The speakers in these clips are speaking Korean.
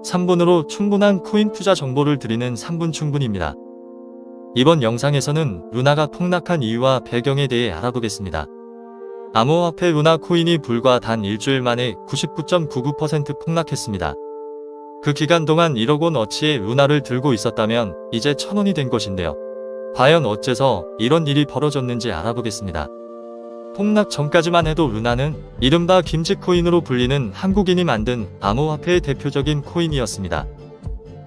3분으로 충분한 코인 투자 정보를 드리는 3분 충분입니다. 이번 영상에서는 루나가 폭락한 이유와 배경에 대해 알아보겠습니다. 암호화폐 루나 코인이 불과 단 일주일 만에 99.99% 폭락했습니다. 그 기간 동안 1억 원 어치의 루나를 들고 있었다면 이제 1000원이 된 것인데요. 과연 어째서 이런 일이 벌어졌는지 알아보겠습니다. 폭락 전까지만 해도 루나는 이른바 김치코인으로 불리는 한국인이 만든 암호화폐의 대표적인 코인이었습니다.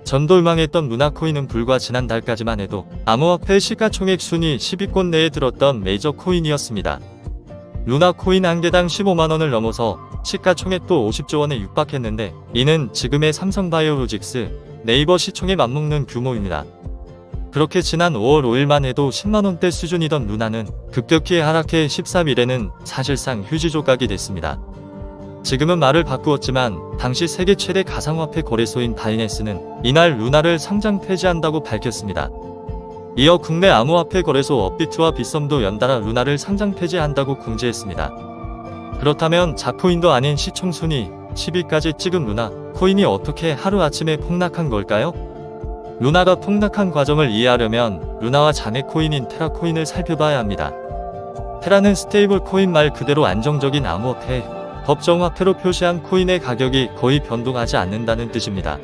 전돌망했던 루나 코인은 불과 지난달까지만 해도 암호화폐 시가총액 순위 10위권 내에 들었던 메이저 코인이었습니다. 루나 코인 한 개당 15만원을 넘어서 시가총액도 50조 원에 육박했는데 이는 지금의 삼성바이오로직스, 네이버 시총에 맞먹는 규모입니다. 그렇게 지난 5월 5일만 해도 10만원대 수준이던 루나는 급격히 하락해 13일에는 사실상 휴지 조각이 됐습니다. 지금은 말을 바꾸었지만 당시 세계 최대 가상화폐 거래소인 바이낸스는 이날 루나를 상장 폐지한다고 밝혔습니다. 이어 국내 암호화폐 거래소 업비트와 빗썸도 연달아 루나를 상장 폐지한다고 공지했습니다. 그렇다면 자코인도 아닌 시총 순위 10위까지 찍은 루나 코인이 어떻게 하루아침에 폭락한 걸까요? 루나가 폭락한 과정을 이해하려면 루나와 자매 코인인 테라 코인을 살펴봐야 합니다. 테라는 스테이블 코인 말 그대로 안정적인 암호화폐, 법정화폐로 표시한 코인의 가격이 거의 변동하지 않는다는 뜻입니다.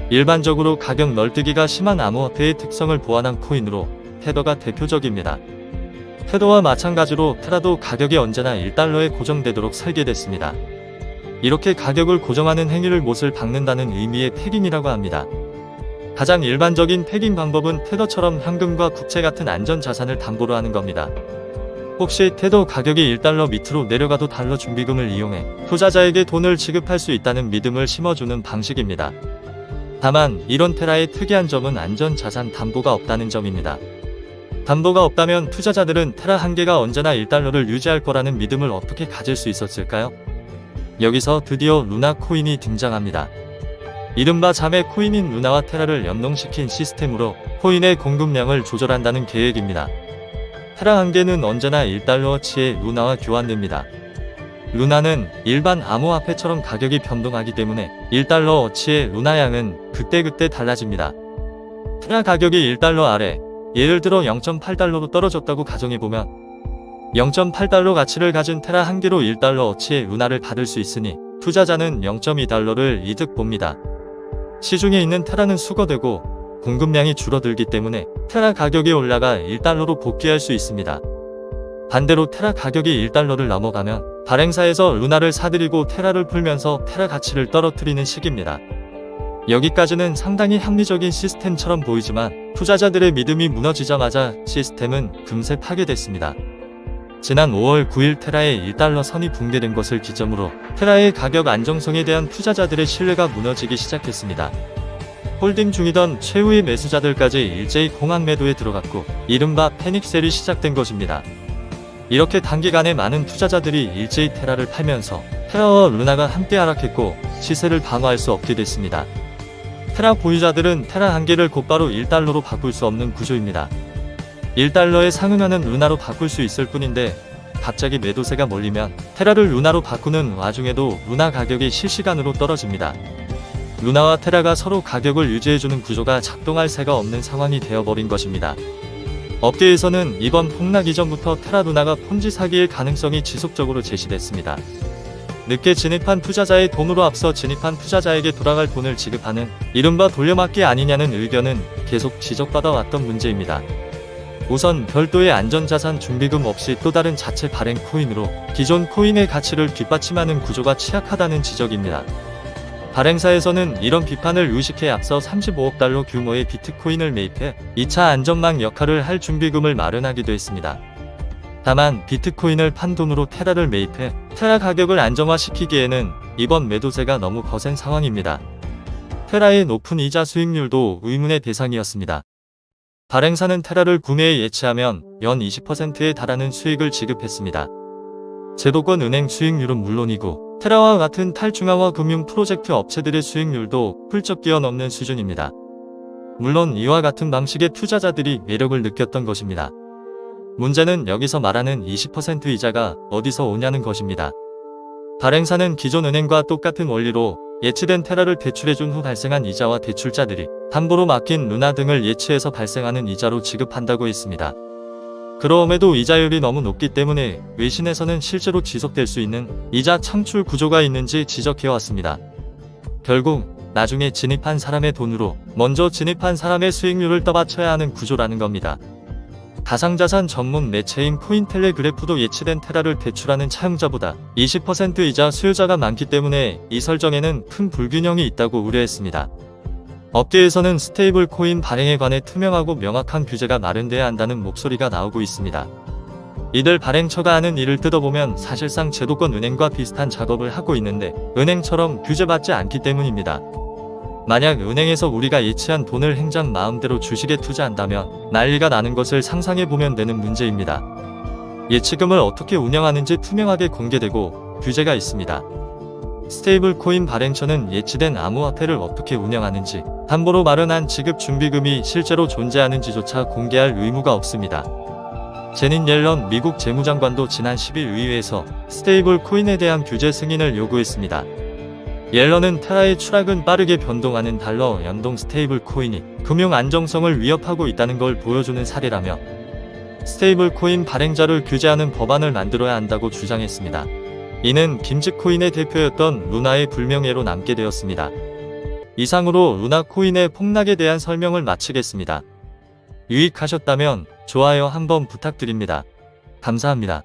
일반적으로 가격 널뛰기가 심한 암호화폐의 특성을 보완한 코인으로 테더가 대표적입니다. 테더와 마찬가지로 테라도 가격이 언제나 1달러에 고정되도록 설계됐습니다. 이렇게 가격을 고정하는 행위를 못을 박는다는 의미의 패깅이라고 합니다. 가장 일반적인 패깅 방법은 테더처럼 현금과 국채 같은 안전자산을 담보로 하는 겁니다. 혹시 테더 가격이 1달러 밑으로 내려가도 달러 준비금을 이용해 투자자에게 돈을 지급할 수 있다는 믿음을 심어주는 방식입니다. 다만 이런 테라의 특이한 점은 안전자산 담보가 없다는 점입니다. 담보가 없다면 투자자들은 테라 한 개가 언제나 1달러를 유지할 거라는 믿음을 어떻게 가질 수 있었을까요? 여기서 드디어 루나 코인이 등장합니다. 이른바 자매 코인인 루나와 테라를 연동시킨 시스템으로 코인의 공급량을 조절한다는 계획입니다. 테라 한 개는 언제나 1달러어치의 루나와 교환됩니다. 루나는 일반 암호화폐처럼 가격이 변동하기 때문에 1달러어치의 루나 양은 그때그때 달라집니다. 테라 가격이 1달러 아래, 예를 들어 0.8달러로 떨어졌다고 가정해보면 0.8달러 가치를 가진 테라 한 개로 1달러어치의 루나를 받을 수 있으니 투자자는 0.2달러를 이득 봅니다. 시중에 있는 테라는 수거되고 공급량이 줄어들기 때문에 테라 가격이 올라가 1달러로 복귀할 수 있습니다. 반대로 테라 가격이 1달러를 넘어가면 발행사에서 루나를 사들이고 테라를 풀면서 테라 가치를 떨어뜨리는 식입니다. 여기까지는 상당히 합리적인 시스템처럼 보이지만 투자자들의 믿음이 무너지자마자 시스템은 금세 파괴됐습니다. 지난 5월 9일 테라의 1달러 선이 붕괴된 것을 기점으로 테라의 가격 안정성에 대한 투자자들의 신뢰가 무너지기 시작했습니다. 홀딩 중이던 최후의 매수자들까지 일제히 공항 매도에 들어갔고 이른바 패닉셀이 시작된 것입니다. 이렇게 단기간에 많은 투자자들이 일제히 테라를 팔면서 테라와 루나가 함께 하락했고 시세를 방어할 수 없게 됐습니다. 테라 보유자들은 테라 한 개를 곧바로 1달러로 바꿀 수 없는 구조입니다. 1달러에 상응하는 루나로 바꿀 수 있을 뿐인데 갑자기 매도세가 몰리면 테라를 루나로 바꾸는 와중에도 루나 가격이 실시간으로 떨어집니다. 루나와 테라가 서로 가격을 유지해주는 구조가 작동할 새가 없는 상황이 되어버린 것입니다. 업계에서는 이번 폭락 이전부터 테라 루나가 폰지 사기일 가능성이 지속적으로 제시됐습니다. 늦게 진입한 투자자의 돈으로 앞서 진입한 투자자에게 돌아갈 돈을 지급하는 이른바 돌려막기 아니냐는 의견은 계속 지적받아왔던 문제입니다. 우선 별도의 안전자산 준비금 없이 또 다른 자체 발행 코인으로 기존 코인의 가치를 뒷받침하는 구조가 취약하다는 지적입니다. 발행사에서는 이런 비판을 의식해 앞서 35억 달러 규모의 비트코인을 매입해 2차 안전망 역할을 할 준비금을 마련하기도 했습니다. 다만 비트코인을 판 돈으로 테라를 매입해 테라 가격을 안정화시키기에는 이번 매도세가 너무 거센 상황입니다. 테라의 높은 이자 수익률도 의문의 대상이었습니다. 발행사는 테라를 구매에 예치하면 연 20%에 달하는 수익을 지급했습니다. 제도권 은행 수익률은 물론이고 테라와 같은 탈중앙화 금융 프로젝트 업체들의 수익률도 훌쩍 뛰어넘는 수준입니다. 물론 이와 같은 방식의 투자자들이 매력을 느꼈던 것입니다. 문제는 여기서 말하는 20% 이자가 어디서 오냐는 것입니다. 발행사는 기존 은행과 똑같은 원리로 예치된 테라를 대출해준 후 발생한 이자와 대출자들이 담보로 맡긴 루나 등을 예치해서 발생하는 이자로 지급한다고 했습니다. 그럼에도 이자율이 너무 높기 때문에 외신에서는 실제로 지속될 수 있는 이자 창출 구조가 있는지 지적해왔습니다. 결국 나중에 진입한 사람의 돈으로 먼저 진입한 사람의 수익률을 떠받쳐야 하는 구조라는 겁니다. 가상자산 전문 매체인 코인텔레그래프도 예치된 테라를 대출하는 차용자보다 20% 이자 수요자가 많기 때문에 이 설정에는 큰 불균형이 있다고 우려했습니다. 업계에서는 스테이블 코인 발행에 관해 투명하고 명확한 규제가 마련돼야 한다는 목소리가 나오고 있습니다. 이들 발행처가 하는 일을 뜯어보면 사실상 제도권 은행과 비슷한 작업을 하고 있는데 은행처럼 규제받지 않기 때문입니다. 만약 은행에서 우리가 예치한 돈을 행장 마음대로 주식에 투자한다면 난리가 나는 것을 상상해보면 되는 문제입니다. 예치금을 어떻게 운영하는지 투명하게 공개되고 규제가 있습니다. 스테이블 코인 발행처는 예치된 암호화폐를 어떻게 운영하는지, 담보로 마련한 지급 준비금이 실제로 존재하는지조차 공개할 의무가 없습니다. 제닛 옐런 미국 재무장관도 지난 10일 의회에서 스테이블 코인에 대한 규제 승인을 요구했습니다. 옐런은 테라의 추락은 빠르게 변동하는 달러 연동 스테이블 코인이 금융 안정성을 위협하고 있다는 걸 보여주는 사례라며 스테이블 코인 발행자를 규제하는 법안을 만들어야 한다고 주장했습니다. 이는 김치코인의 대표였던 루나의 불명예로 남게 되었습니다. 이상으로 루나 코인의 폭락에 대한 설명을 마치겠습니다. 유익하셨다면 좋아요 한번 부탁드립니다. 감사합니다.